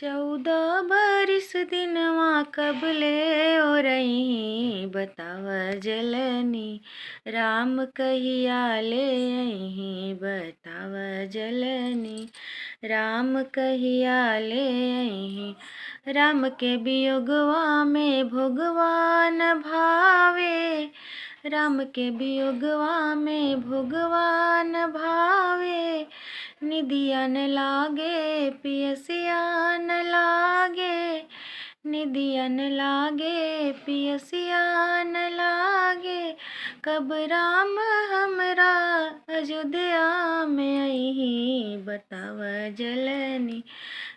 14 बरिस दिनवा कबले ओ रही बताव जलनी। राम कहिया ले अही बताव जलनी। राम कहिया ले अही। राम के वियोगवा में भोगवान भावे। राम के वियोगवा में भोगवान भावे। निदिया न लागे पियसिया न लागे। निदिया न लागे पियसिया न लागे। कब राम हमरा अयोध्या में अही बताव जलनी।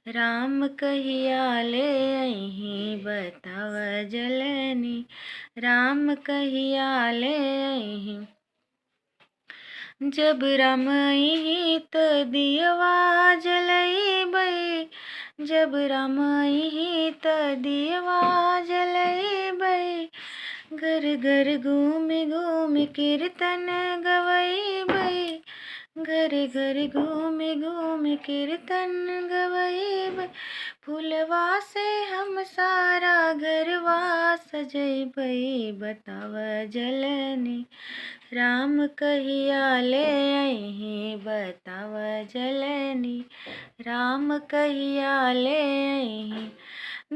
राम कहिया ले अही बताव जलनी। राम कहिया ले अही। जब राम अही त दियवा जलैबै। जब राम अही त दियवा जलैबै। घर घर घूम घूम कीर्तन गवैबै। घर घर घूम घूम कीर्तन गवैबै। फूलवा से हम सारा घरवा सजैबै बताव जलनी। राम कहिया ले अही बताव जलनी। राम कहिया ले अही।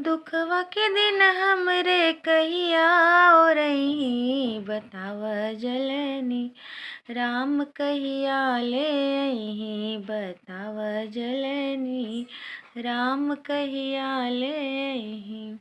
दुखवा के दिन हमरे कहिया ओ रही बताव जलनी। राम कहिया ले अही बताव जलनी। राम कहिया ले अही।